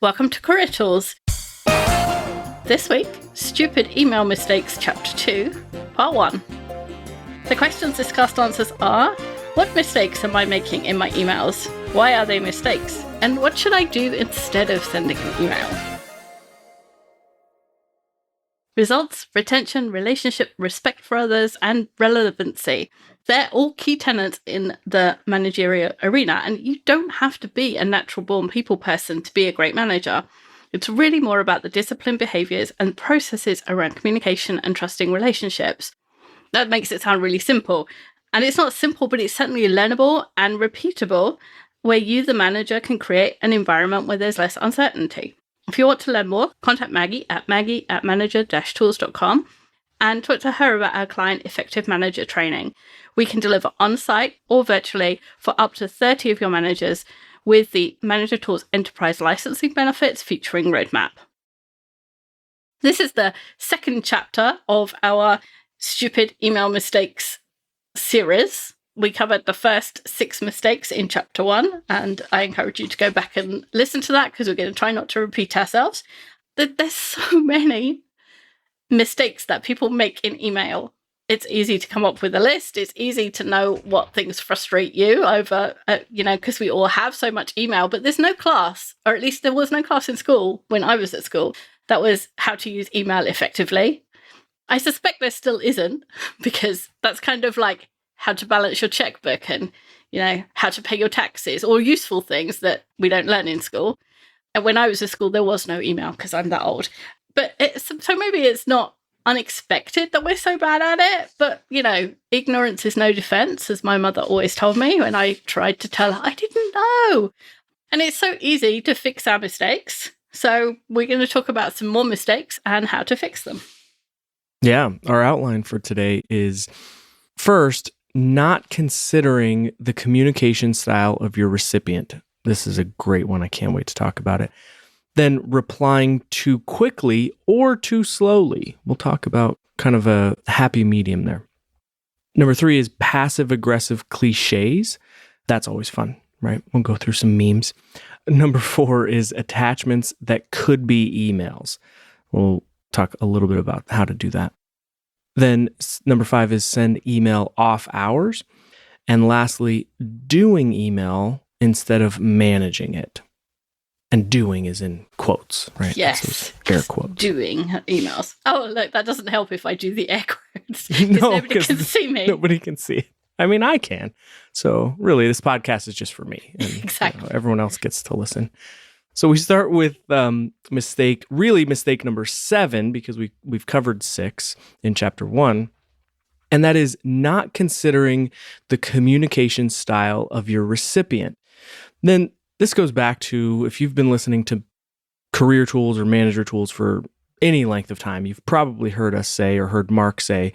Welcome to Career Tools. This week, Stupid Email Mistakes Chapter 2, Part 1. The questions this cast answers are: what mistakes am I making in my emails? Why are they mistakes? And what should I do instead of sending an email? Results, retention, relationship, respect for others, and relevancy. They're all key tenets in the managerial arena, and you don't have to be a natural-born people person to be a great manager. It's really more about the disciplined behaviors and processes around communication and trusting relationships. That makes it sound really simple. And it's not simple, but it's certainly learnable and repeatable, where you, the manager, can create an environment where there's less uncertainty. If you want to learn more, contact Maggie at manager-tools.com and talk to her about our client Effective Manager training. We can deliver on-site or virtually for up to 30 of your managers with the Manager Tools Enterprise Licensing benefits featuring Roadmap. This is the second chapter of our Stupid Email Mistakes series. We covered the first 6 mistakes in Chapter 1, and I encourage you to go back and listen to that because we're going to try not to repeat ourselves. There's so many mistakes that people make in email. It's easy to come up with a list. It's easy to know what things frustrate you over, because we all have so much email, but there's no class, or at least there was no class in school when I was at school, that was how to use email effectively. I suspect there still isn't, because that's kind of like how to balance your checkbook and, how to pay your taxes, or useful things that we don't learn in school. And when I was at school, there was no email because I'm that old. But so maybe it's not unexpected that we're so bad at it, but ignorance is no defense, as my mother always told me when I tried to tell her I didn't know. And it's so easy to fix our mistakes. So we're going to talk about some more mistakes and how to fix them. Yeah, our outline for today is, first, not considering the communication style of your recipient. This is a great one. I can't wait to talk about it. Then replying too quickly or too slowly. We'll talk about kind of a happy medium there. Number 3 is passive-aggressive cliches. That's always fun, right? We'll go through some memes. Number 4 is attachments that could be emails. We'll talk a little bit about how to do that. Then number 5 is send email off hours. And lastly, doing email instead of managing it. And doing is in quotes, right? Yes. Air quotes. Doing emails. Oh, look, that doesn't help if I do the air quotes. No, nobody can see me. Nobody can see it. I mean, I can. So really, this podcast is just for me. And, exactly. Everyone else gets to listen. So we start with mistake number 7, because we've covered 6 in Chapter 1. And that is not considering the communication style of your recipient. Then this goes back to, if you've been listening to Career Tools or Manager Tools for any length of time, you've probably heard us say, or heard Mark say,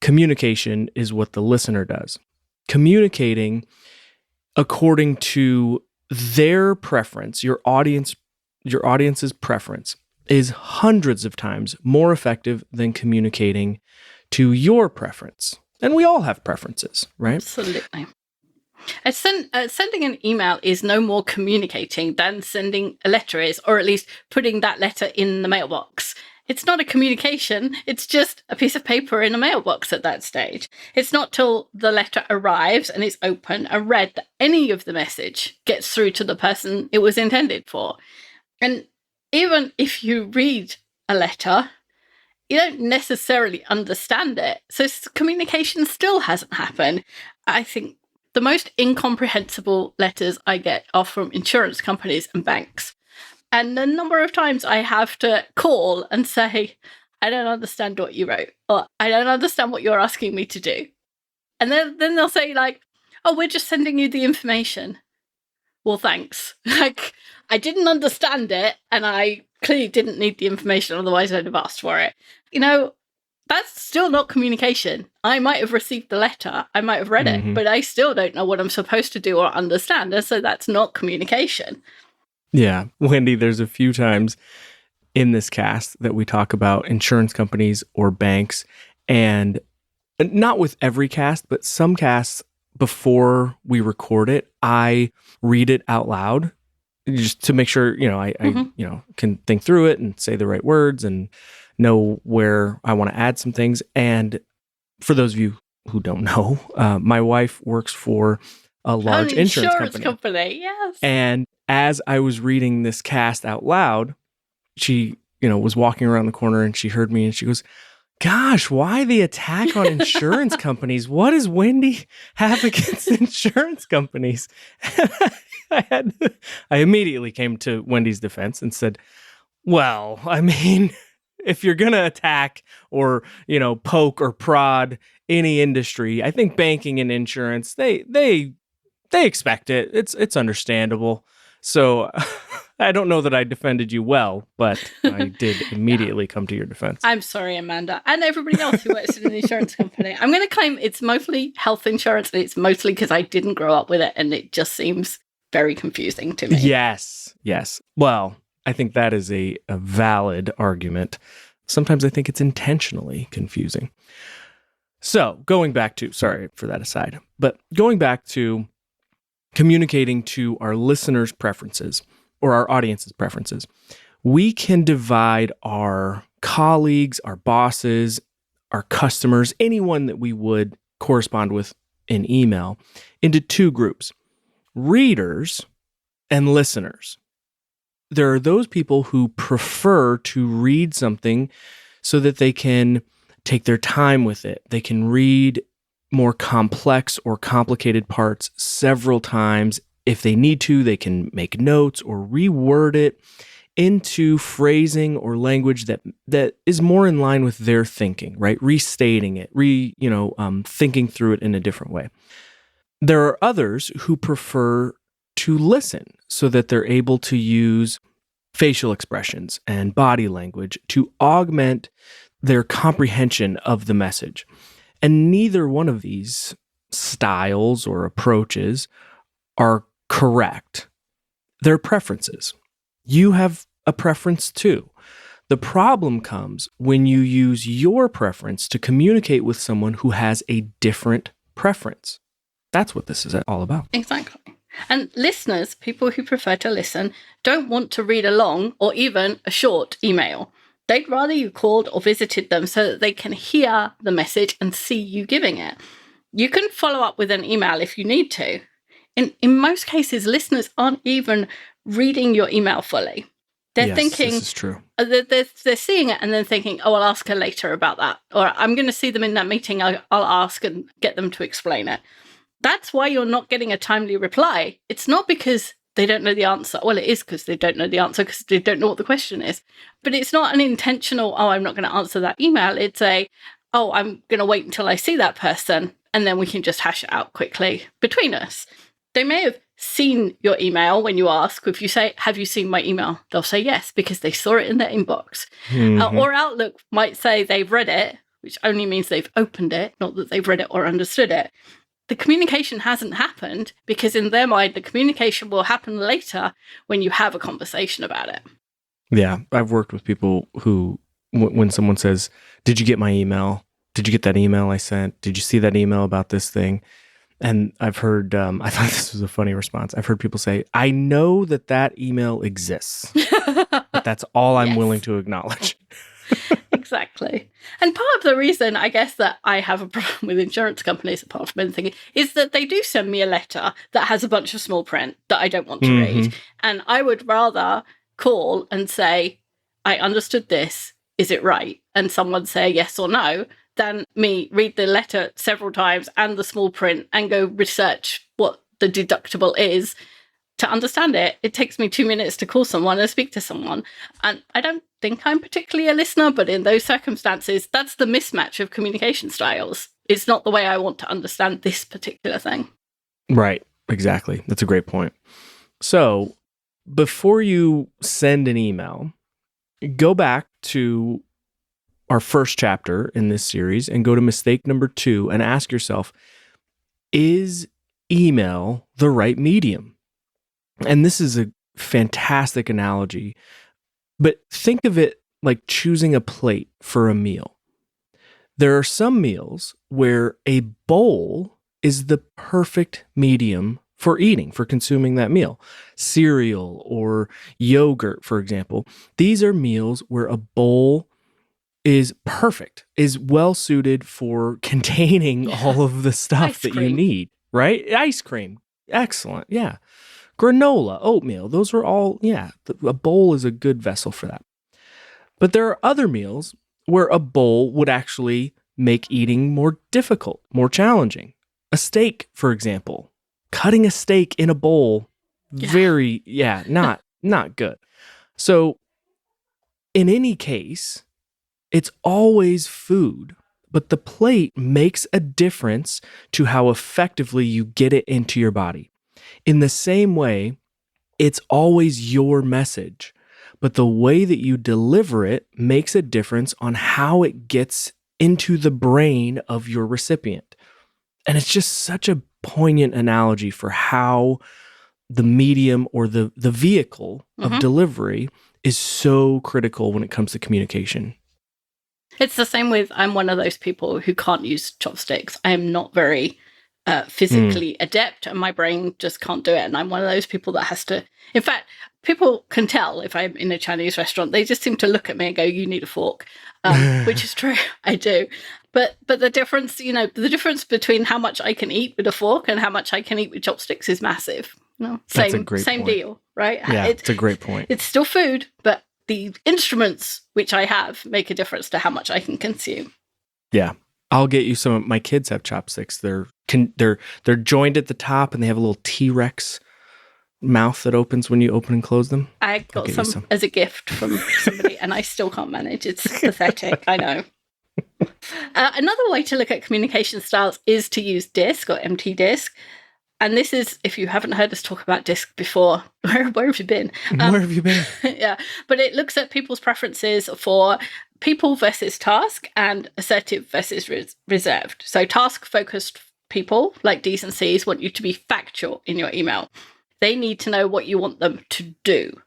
communication is what the listener does. Communicating according to their preference, your audience's preference, is hundreds of times more effective than communicating to your preference. And we all have preferences, right? Absolutely. Sending an email is no more communicating than sending a letter is, or at least putting that letter in the mailbox. It's not a communication, it's just a piece of paper in a mailbox at that stage. It's not till the letter arrives and is open and read that any of the message gets through to the person it was intended for. And even if you read a letter, you don't necessarily understand it. So communication still hasn't happened. I think the most incomprehensible letters I get are from insurance companies and banks. And the number of times I have to call and say, I don't understand what you wrote, or I don't understand what you're asking me to do. And then they'll say oh, we're just sending you the information. Well, thanks. I didn't understand it, and I clearly didn't need the information, otherwise I'd have asked for it. That's still not communication. I might have received the letter, I might have read it, but I still don't know what I'm supposed to do or understand, and so that's not communication. Yeah, Wendy, there's a few times in this cast that we talk about insurance companies or banks, and not with every cast, but some casts, before we record it, I read it out loud just to make sure, Mhm. I can think through it and say the right words and know where I want to add some things. And for those of you who don't know, my wife works for a large An insurance insurance company. company, yes. And as I was reading this cast out loud, she, was walking around the corner and she heard me and she goes, "Gosh, why the attack on insurance companies? What does Wendy have against insurance companies?" I immediately came to Wendy's defense and said, "Well, I mean, if you're going to attack or, poke or prod any industry, I think banking and insurance, they expect it. It's understandable. So I don't know that I defended you well, but I did immediately come to your defense." I'm sorry, Amanda, and everybody else who works in an insurance company. I'm going to claim it's mostly health insurance, and it's mostly because I didn't grow up with it, and it just seems very confusing to me. Yes. Well, I think that is a valid argument. Sometimes I think it's intentionally confusing. So going back to, sorry for that aside, but going back to communicating to our listeners' preferences or our audience's preferences, we can divide our colleagues, our bosses, our customers, anyone that we would correspond with in email into two groups: readers and listeners. There are those people who prefer to read something so that they can take their time with it. They can read more complex or complicated parts several times. If they need to, they can make notes or reword it into phrasing or language that is more in line with their thinking, right? Restating it, thinking through it in a different way. There are others who prefer to listen so that they're able to use facial expressions and body language to augment their comprehension of the message. And neither one of these styles or approaches are correct. They're preferences. You have a preference too. The problem comes when you use your preference to communicate with someone who has a different preference. That's what this is all about. Exactly. And listeners, people who prefer to listen, don't want to read a long or even a short email. They'd rather you called or visited them so that they can hear the message and see you giving it. You can follow up with an email if you need to. In most cases, listeners aren't even reading your email fully. They're thinking, this is true. They're seeing it and then thinking, "Oh, I'll ask her later about that." Or, "I'm going to see them in that meeting. I'll ask and get them to explain it." That's why you're not getting a timely reply. It's not because they don't know the answer. Well, it is because they don't know the answer because they don't know what the question is. But it's not an intentional, "Oh, I'm not going to answer that email." It's "Oh, I'm going to wait until I see that person and then we can just hash it out quickly between us." They may have seen your email when you ask. If you say, "Have you seen my email?" They'll say yes because they saw it in their inbox. Mm-hmm. Or Outlook might say they've read it, which only means they've opened it, not that they've read it or understood it. The communication hasn't happened because in their mind, the communication will happen later when you have a conversation about it. Yeah, I've worked with people who, when someone says, "Did you get my email? Did you get that email I sent? Did you see that email about this thing?" And I've heard, I thought this was a funny response. I've heard people say, "I know that email exists, but that's all I'm willing to acknowledge." Exactly. And part of the reason, I guess, that I have a problem with insurance companies, apart from anything, is that they do send me a letter that has a bunch of small print that I don't want to read. And I would rather call and say, "I understood this. Is it right?" And someone say yes or no, than me read the letter several times and the small print and go research what the deductible is to understand it. It takes me 2 minutes to call someone and speak to someone. And I don't think I'm particularly a listener, but in those circumstances, that's the mismatch of communication styles. It's not the way I want to understand this particular thing. Right. Exactly. That's a great point. So before you send an email, go back to our first chapter in this series and go to mistake number 2 and ask yourself, is email the right medium? And this is a fantastic analogy, but think of it like choosing a plate for a meal. There are some meals where a bowl is the perfect medium for eating, for consuming that meal. Cereal or yogurt, for example. These are meals where a bowl is perfect, is well suited for containing all of the stuff Ice that you cream. need, right? Ice cream. Excellent. Yeah. Granola, oatmeal, those are all, a bowl is a good vessel for that. But there are other meals where a bowl would actually make eating more difficult, more challenging. A steak, for example. Cutting a steak in a bowl, not good. So in any case, it's always food, but the plate makes a difference to how effectively you get it into your body. In the same way, it's always your message, but the way that you deliver it makes a difference on how it gets into the brain of your recipient. And it's just such a poignant analogy for how the medium or the vehicle of delivery is so critical when it comes to communication. It's the same with, I'm one of those people who can't use chopsticks. I am not very physically adept, and my brain just can't do it. And I'm one of those people that has to, in fact, people can tell if I'm in a Chinese restaurant, they just seem to look at me and go, you need a fork, which is true. I do. But the difference, the difference between how much I can eat with a fork and how much I can eat with chopsticks is massive. Same deal, right? Yeah, it's a great point. It's still food, but the instruments which I have make a difference to how much I can consume. Yeah. I'll get you some of my kids have chopsticks. They're joined at the top and they have a little T-Rex mouth that opens when you open and close them. I got some as a gift from somebody and I still can't manage. It's pathetic. I know. Another way to look at communication styles is to use DISC or empty disk. And this is, if you haven't heard us talk about DISC before, where have you been? Where have you been? Yeah, but it looks at people's preferences for people versus task and assertive versus reserved. So task-focused people, like Ds and Cs, want you to be factual in your email. They need to know what you want them to do.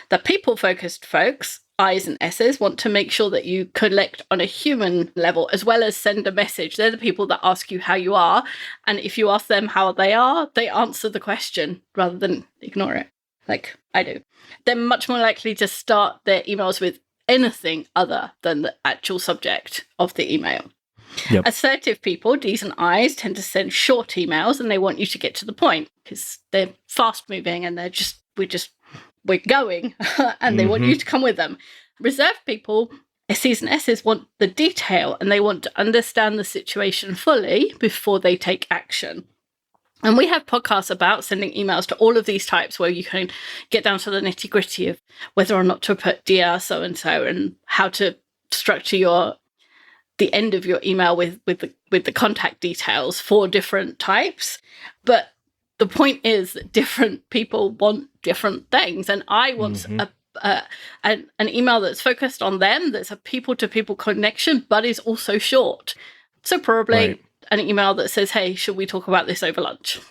The people-focused folks, Is and S's, want to make sure that you connect on a human level as well as send a message. They're the people that ask you how you are. And if you ask them how they are, they answer the question rather than ignore it, like I do. They're much more likely to start their emails with anything other than the actual subject of the email. Yep. Assertive people, Ds and Is, tend to send short emails and they want you to get to the point because they're fast moving and we're going and they want you to come with them. Reserved people, Cs and S's, want the detail and they want to understand the situation fully before they take action. And we have podcasts about sending emails to all of these types where you can get down to the nitty gritty of whether or not to put dear so-and-so and how to structure the end of your email with the contact details for different types. But the point is that different people want different things. And I want an email that's focused on them, that's a people-to-people connection, but is also short. So probably an email that says, hey, should we talk about this over lunch?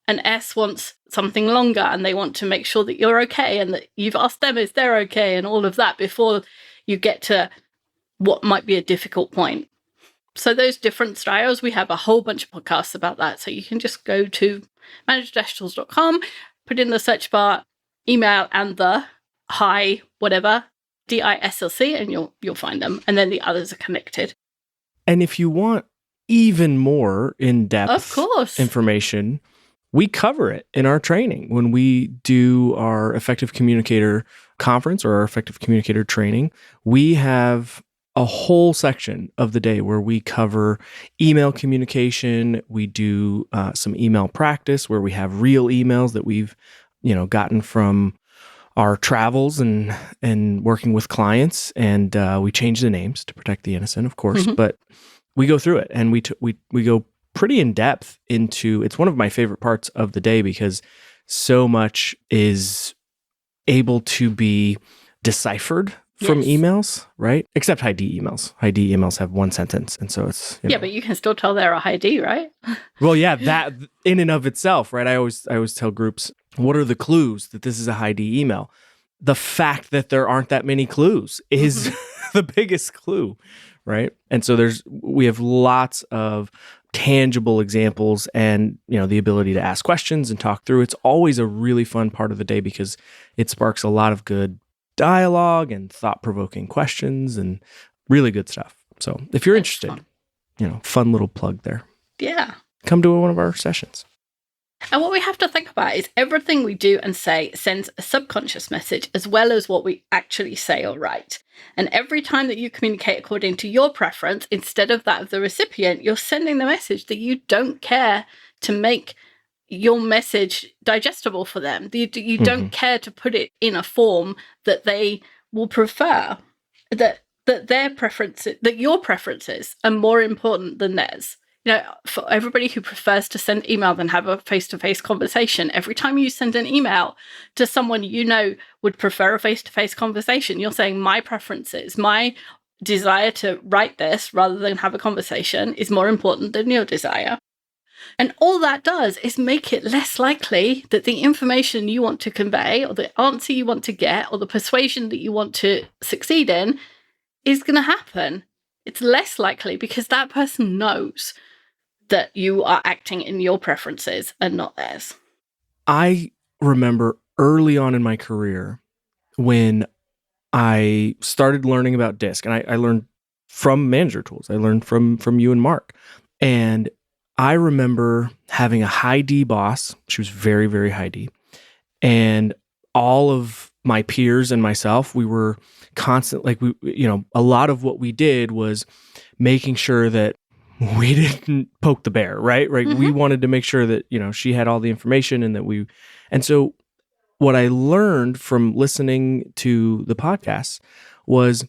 An S wants something longer and they want to make sure that you're okay and that you've asked them if they're okay and all of that before you get to what might be a difficult point. So those different styles, we have a whole bunch of podcasts about that. So you can just go to manager-tools.com, put in the search bar, email and the hi, whatever, DISLC, and you'll find them. And then the others are connected. And if you want even more in-depth information, we cover it in our training. When we do our Effective Communicator conference or our Effective Communicator training, we have a whole section of the day where we cover email communication. We do some email practice where we have real emails that we've gotten from our travels and working with clients, and we change the names to protect the innocent, of course. But we go through it, and we go pretty in depth into. It's one of my favorite parts of the day because so much is able to be deciphered from emails, right? Except high D emails. High D emails have one sentence, and so it's but you can still tell they're a high D, right? Well, yeah, that in and of itself, right? I always tell groups, what are the clues that this is a high D email? The fact that there aren't that many clues is the biggest clue, right? And so we have lots of tangible examples and, the ability to ask questions and talk through. It's always a really fun part of the day because it sparks a lot of good dialogue and thought-provoking questions and really good stuff. So if you're interested, fun little plug there. Yeah. Come to one of our sessions. And what we have to think about is everything we do and say sends a subconscious message as well as what we actually say or write. And every time that you communicate according to your preference instead of that of the recipient, you're sending the message that you don't care to make your message digestible for them. You don't care to put it in a form that they will prefer, that their preferences, that your preferences are more important than theirs. For everybody who prefers to send email than have a face-to-face conversation, every time you send an email to someone would prefer a face-to-face conversation, you're saying my preferences, my desire to write this rather than have a conversation is more important than your desire. And all that does is make it less likely that the information you want to convey or the answer you want to get or the persuasion that you want to succeed in is going to happen. It's less likely because that person knows that you are acting in your preferences and not theirs. I remember early on in my career when I started learning about DISC, and I learned from Manager Tools. I learned from you and Mark. And I remember having a high D boss. She was very, very high D. And all of my peers and myself, we were constant, a lot of what we did was making sure that we didn't poke the bear, right? We wanted to make sure that, she had all the information and so what I learned from listening to the podcast was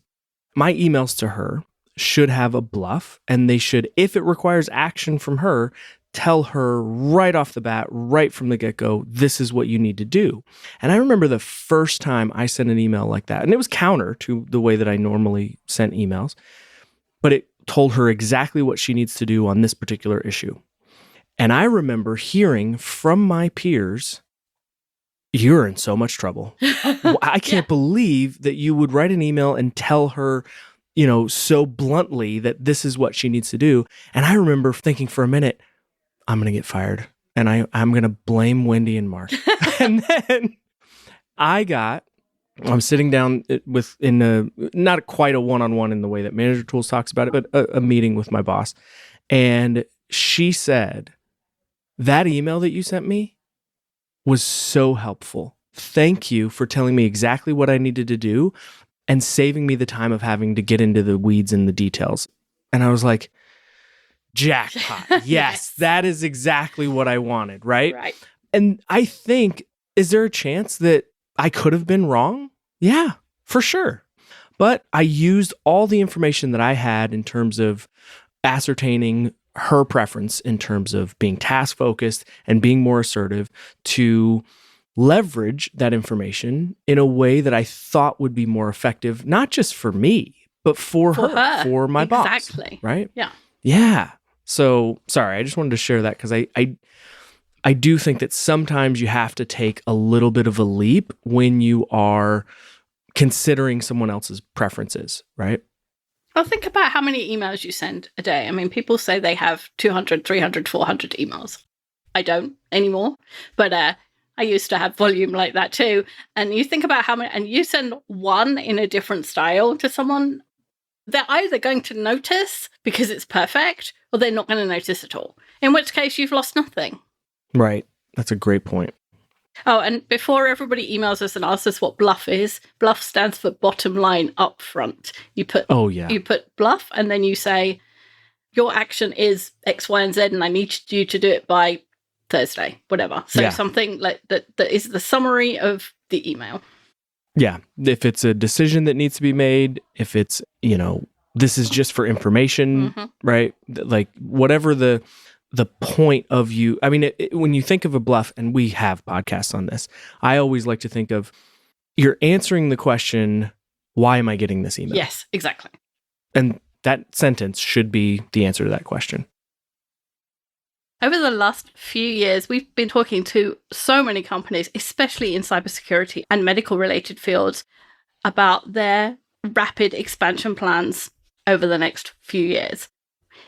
my emails to her should have a bluff, and they should, if it requires action from her, tell her right off the bat, right from the get-go, this is what you need to do. And I remember the first time I sent an email like that, and it was counter to the way that I normally sent emails, but it told her exactly what she needs to do on this particular issue. And I remember hearing from my peers, you're in so much trouble. I can't believe that you would write an email and tell her, so bluntly that this is what she needs to do. And I remember thinking for a minute, I'm going to get fired and I'm going to blame Wendy and Mark. And then I'm sitting down not quite a one-on-one in the way that Manager Tools talks about it, but a meeting with my boss. And she said, that email that you sent me was so helpful. Thank you for telling me exactly what I needed to do and saving me the time of having to get into the weeds and the details. And I was like, jackpot. Yes, that is exactly what I wanted, right? Right. And I think, is there a chance that I could have been wrong? Yeah, for sure. But I used all the information that I had in terms of ascertaining her preference in terms of being task focused and being more assertive to leverage that information in a way that I thought would be more effective, not just for me, but for her, for my boss. Exactly. Right? Yeah. Yeah. So sorry, I just wanted to share that because I do think that sometimes you have to take a little bit of a leap when you are considering someone else's preferences, right? Well, think about how many emails you send a day. I mean, people say they have 200, 300, 400 emails. I don't anymore, but I used to have volume like that too. And you think about how many, and you send one in a different style to someone, they're either going to notice because it's perfect or they're not going to notice at all. In which case you've lost nothing. Right. That's a great point. Oh, and before everybody emails us and asks us what BLUF is, BLUF stands for bottom line up front. You put BLUF and then you say, your action is X, Y, and Z, and I need you to do it by Thursday, whatever. So something like that is the summary of the email. Yeah. If it's a decision that needs to be made, if it's, this is just for information, right? Like whatever the point of you, I mean, when you think of a BLUF, and we have podcasts on this, I always like to think of you're answering the question, why am I getting this email? Yes, exactly. And that sentence should be the answer to that question. Over the last few years, we've been talking to so many companies, especially in cybersecurity and medical related fields, about their rapid expansion plans over the next few years.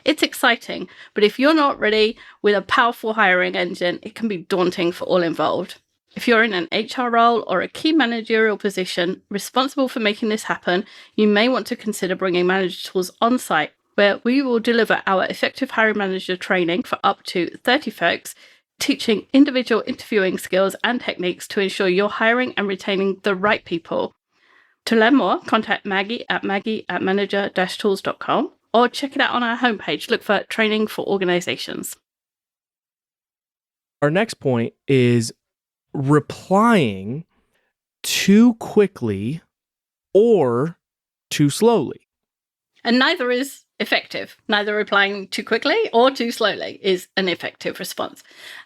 It's exciting, but if you're not ready with a powerful hiring engine, it can be daunting for all involved. If you're in an HR role or a key managerial position responsible for making this happen, you may want to consider bringing Manager Tools on site, where we will deliver our effective hiring manager training for up to 30 folks, teaching individual interviewing skills and techniques to ensure you're hiring and retaining the right people. To learn more, contact Maggie at manager-tools.com or check it out on our homepage. Look for Training for Organizations. Our next point is replying too quickly or too slowly. And neither is effective. Neither replying too quickly or too slowly is an effective response.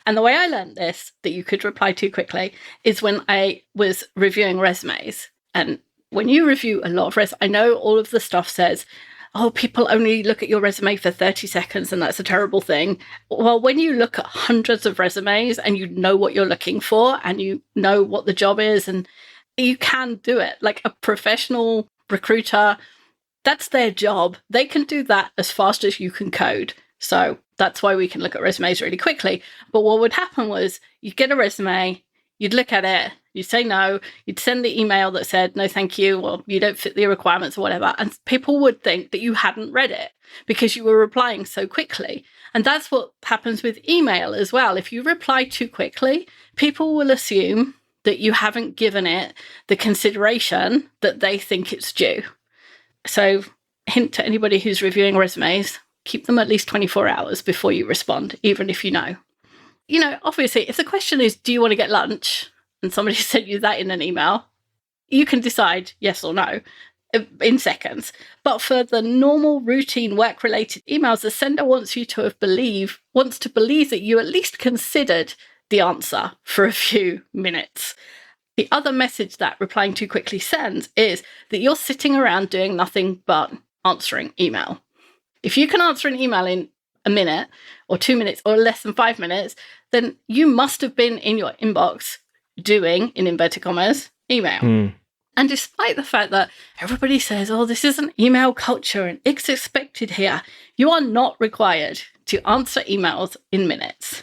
And the way I learned this, that you could reply too quickly, is when I was reviewing resumes. And when you review a lot of resumes, I know all of the stuff says, oh, people only look at your resume for 30 seconds and that's a terrible thing. Well, when you look at hundreds of resumes and you know what you're looking for and you know what the job is and you can do it, like a professional recruiter, that's their job. They can do that as fast as you can code. So that's why we can look at resumes really quickly. But what would happen was you'd get a resume, you'd look at it, you'd say no, you'd send the email that said, no, thank you, or you don't fit the requirements or whatever. And people would think that you hadn't read it because you were replying so quickly. And that's what happens with email as well. If you reply too quickly, people will assume that you haven't given it the consideration that they think it's due. So, hint to anybody who's reviewing resumes, keep them at least 24 hours before you respond, even if you know. You know, obviously, if the question is, do you want to get lunch? And somebody sent you that in an email, you can decide yes or no in seconds. But for the normal routine work-related emails, the sender wants to believe that you at least considered the answer for a few minutes. The other message that replying too quickly sends is that you're sitting around doing nothing but answering email. If you can answer an email in a minute or 2 minutes or less than 5 minutes, then you must have been in your inbox doing, in inverted commas, email. And despite the fact that everybody says, oh, this is an email culture and it's expected here, you are not required to answer emails in minutes.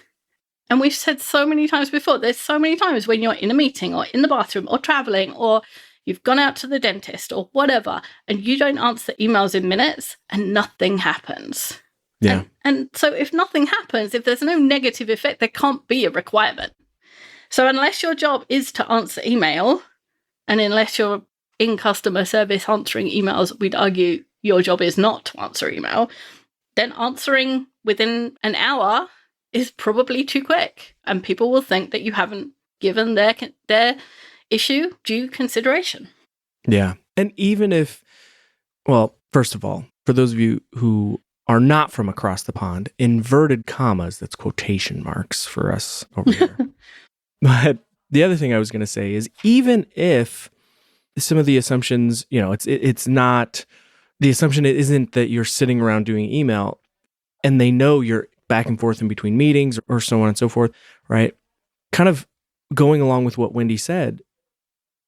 And we've said so many times before, there's so many times when you're in a meeting or in the bathroom or traveling or you've gone out to the dentist or whatever, and you don't answer emails in minutes and nothing happens. Yeah. And so if nothing happens, if there's no negative effect, there can't be a requirement. So unless your job is to answer email, and unless you're in customer service answering emails, we'd argue your job is not to answer email, then answering within an hour is probably too quick. And people will think that you haven't given their issue due consideration. Yeah. And even if, well, first of all, for those of you who are not from across the pond, inverted commas, that's quotation marks for us over here. But the other thing I was going to say is even if some of the assumptions, you know, it's not, the assumption isn't that you're sitting around doing email and they know you're back and forth in between meetings or so on and so forth, right? Kind of going along with what Wendy said,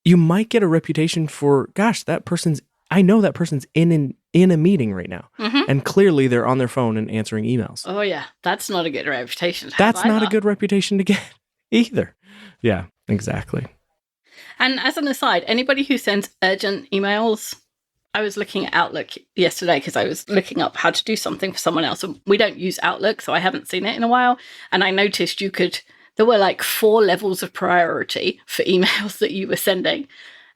you might get a reputation for, gosh, I know that person's in a meeting right now. Mm-hmm. And clearly they're on their phone and answering emails. Oh yeah, that's not a good reputation to have That's not either. a good reputation to get either. Yeah, exactly. And as an aside, anybody who sends urgent emails, I was looking at Outlook yesterday because I was looking up how to do something for someone else. And we don't use Outlook, so I haven't seen it in a while. And I noticed there were like 4 levels of priority for emails that you were sending.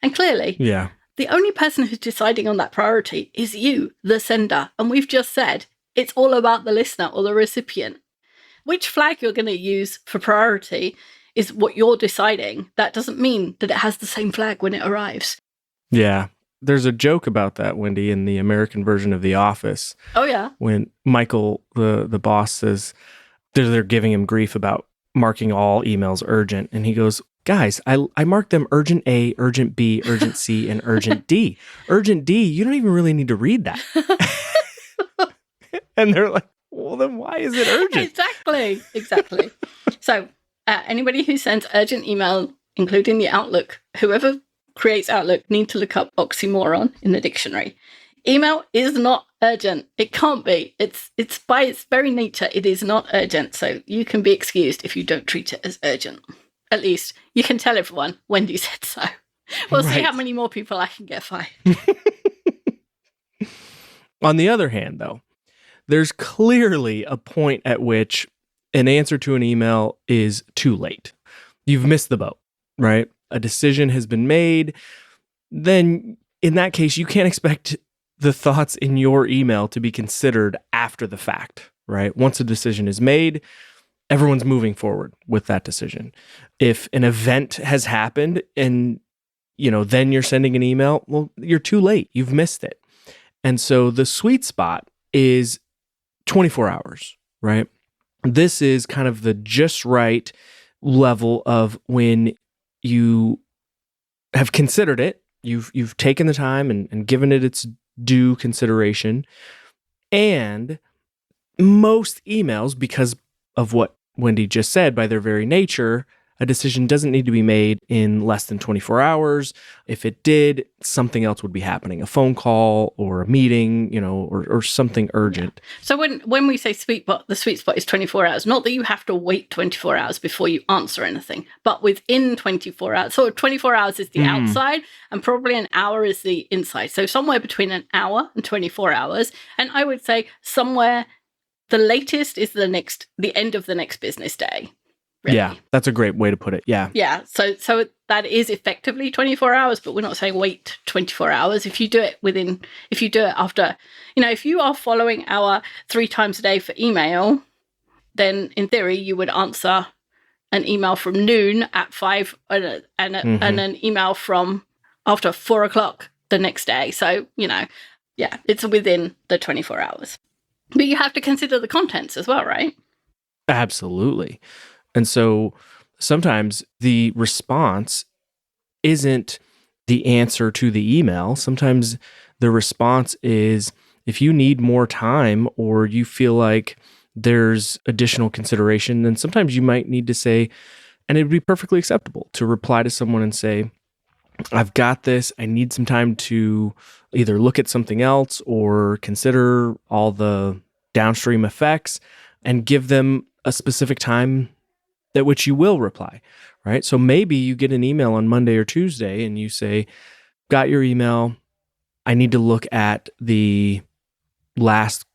And clearly, yeah, the only person who's deciding on that priority is you, the sender. And we've just said it's all about the listener or the recipient. Which flag you're going to use for priority is what you're deciding. That doesn't mean that it has the same flag when it arrives. Yeah. There's a joke about that, Wendy, in the American version of The Office. Oh, yeah. When Michael, the boss, says they're giving him grief about marking all emails urgent. And he goes, guys, I marked them urgent A, urgent B, urgent C, and urgent D. Urgent D, you don't even really need to read that. And they're like, well, then why is it urgent? Exactly. So anybody who sends urgent email, including the Outlook, whoever creates Outlook, need to look up oxymoron in the dictionary. Email is not urgent. It can't be. It's by its very nature, it is not urgent. So you can be excused if you don't treat it as urgent. At least you can tell everyone Wendy said so. We'll see how many more people I can get fired. On the other hand, though, there's clearly a point at which an answer to an email is too late. You've missed the boat, right? A decision has been made. Then in that case, you can't expect the thoughts in your email to be considered after the fact, right? Once a decision is made, everyone's moving forward with that decision. If an event has happened and, then you're sending an email, well, you're too late. You've missed it. And so the sweet spot is 24 hours, right? This is kind of the just right level of when you have considered it, you've taken the time and given it its due consideration. And most emails, because of what Wendy just said, by their very nature, a decision doesn't need to be made in less than 24 hours. If it did, something else would be happening, a phone call or a meeting, or something urgent. Yeah. So when we say sweet spot, the sweet spot is 24 hours, not that you have to wait 24 hours before you answer anything, but within 24 hours. So 24 hours is the outside and probably an hour is the inside. So somewhere between an hour and 24 hours. And I would say somewhere the latest is the end of the next business day. Really. Yeah, that's a great way to put it. Yeah. Yeah. So that is effectively 24 hours, but we're not saying wait 24 hours. If you do it after, if you are following our 3 times a day for email, then in theory, you would answer an email from noon at 5 and an email from after 4 o'clock the next day. So, it's within the 24 hours. But you have to consider the contents as well, right? Absolutely. And so sometimes the response isn't the answer to the email. Sometimes the response is if you need more time or you feel like there's additional consideration, then sometimes you might need to say, and it'd be perfectly acceptable to reply to someone and say, I've got this. I need some time to either look at something else or consider all the downstream effects and give them a specific time at which you will reply, right? So maybe you get an email on Monday or Tuesday and you say, got your email. I need to look at the last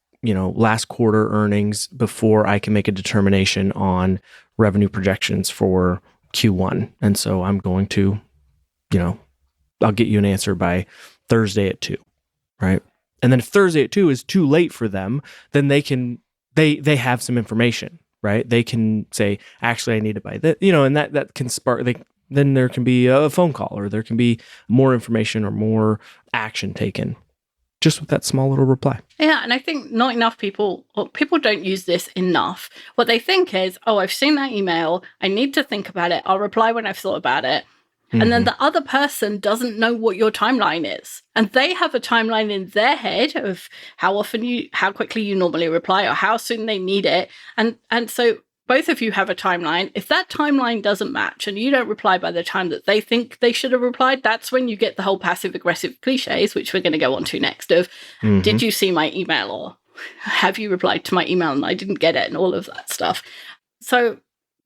quarter earnings before I can make a determination on revenue projections for Q1. And so I'm going to, I'll get you an answer by Thursday at 2, right? And then if Thursday at 2 is too late for them, then they have some information. Right? They can say, actually, I need it by this, and that can spark, then there can be a phone call or there can be more information or more action taken just with that small little reply. Yeah. And I think not enough people don't use this enough. What they think is, oh, I've seen that email. I need to think about it. I'll reply when I've thought about it. And then the other person doesn't know what your timeline is. And they have a timeline in their head of how quickly you normally reply or how soon they need it. And so both of you have a timeline. If that timeline doesn't match and you don't reply by the time that they think they should have replied, that's when you get the whole passive aggressive cliches, which we're going to go on to next of, did you see my email or have you replied to my email and I didn't get it and all of that stuff. So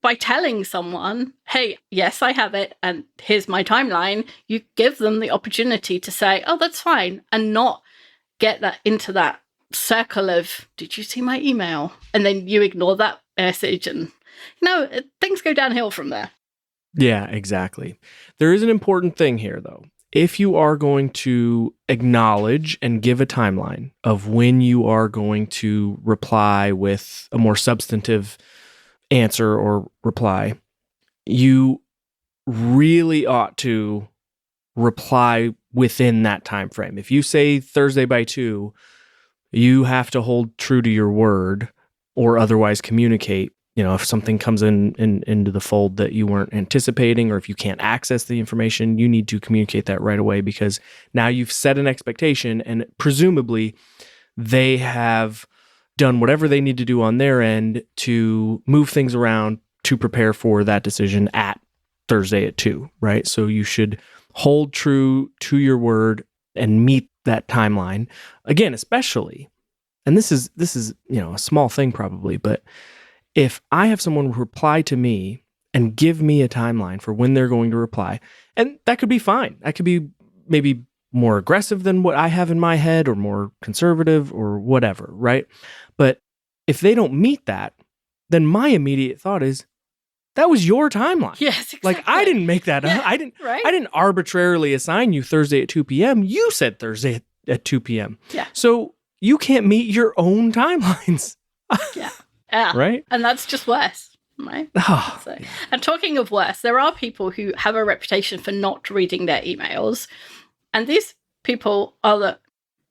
by telling someone, hey, yes, I have it, and here's my timeline, you give them the opportunity to say, oh, that's fine, and not get that into that circle of, did you see my email? And then you ignore that message, and, things go downhill from there. Yeah, exactly. There is an important thing here, though. If you are going to acknowledge and give a timeline of when you are going to reply with a more substantive answer or reply, you really ought to reply within that time frame. If you say Thursday by 2, you have to hold true to your word or otherwise communicate. If something comes into the fold that you weren't anticipating, or if you can't access the information, you need to communicate that right away, because now you've set an expectation and presumably they have done whatever they need to do on their end to move things around to prepare for that decision at Thursday at 2, right? So you should hold true to your word and meet that timeline. Again, especially, and this is a small thing probably, but if I have someone reply to me and give me a timeline for when they're going to reply, and that could be fine. That could be maybe more aggressive than what I have in my head or more conservative or whatever, right? But if they don't meet that, then my immediate thought is, that was your timeline. Yes, exactly. Like, I didn't make that up. I didn't arbitrarily assign you Thursday at 2 p.m. You said Thursday at 2 p.m. Yeah. So you can't meet your own timelines. Yeah. Right? And that's just worse, right? Oh, So, and talking of worse, there are people who have a reputation for not reading their emails. And these people are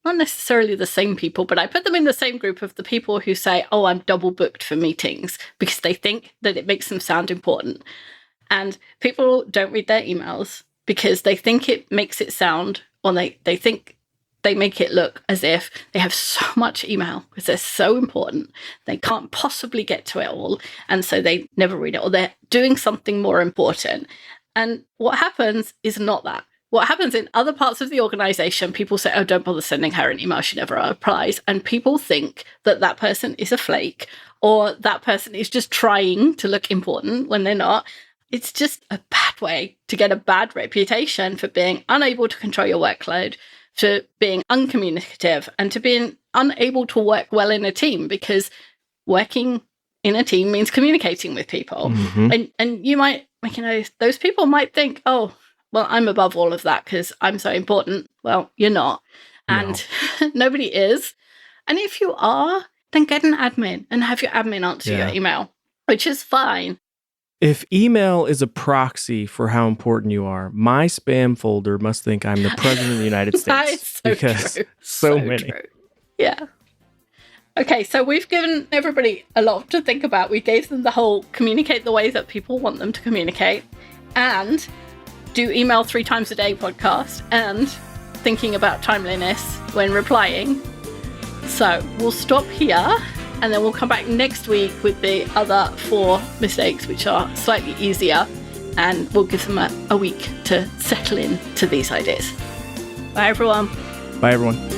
not necessarily the same people, but I put them in the same group of the people who say, oh, I'm double booked for meetings, because they think that it makes them sound important. And people don't read their emails because they think it makes it sound, or they think they make it look as if they have so much email because they're so important. They can't possibly get to it all. And so they never read it, or they're doing something more important. And what happens is not that. What happens in other parts of the organization, people say, oh, don't bother sending her an email. She never replies. And people think that that person is a flake, or that person is just trying to look important when they're not. It's just a bad way to get a bad reputation for being unable to control your workload, to being uncommunicative, and to being unable to work well in a team, because working in a team means communicating with people. Mm-hmm. And you might, those people might think, oh, well, I'm above all of that because I'm so important. Well, you're not. And nobody is. And if you are, then get an admin and have your admin answer your email, which is fine. If email is a proxy for how important you are, my spam folder must think I'm the president of the United States. That is so because true. so many. True. Yeah. Okay, so we've given everybody a lot to think about. We gave them the whole communicate the way that people want them to communicate, and do email 3 times a day podcast, and thinking about timeliness when replying. So we'll stop here, and then we'll come back next week with the other 4 mistakes, which are slightly easier, and we'll give them a week to settle in to these ideas. Bye, everyone. Bye, everyone.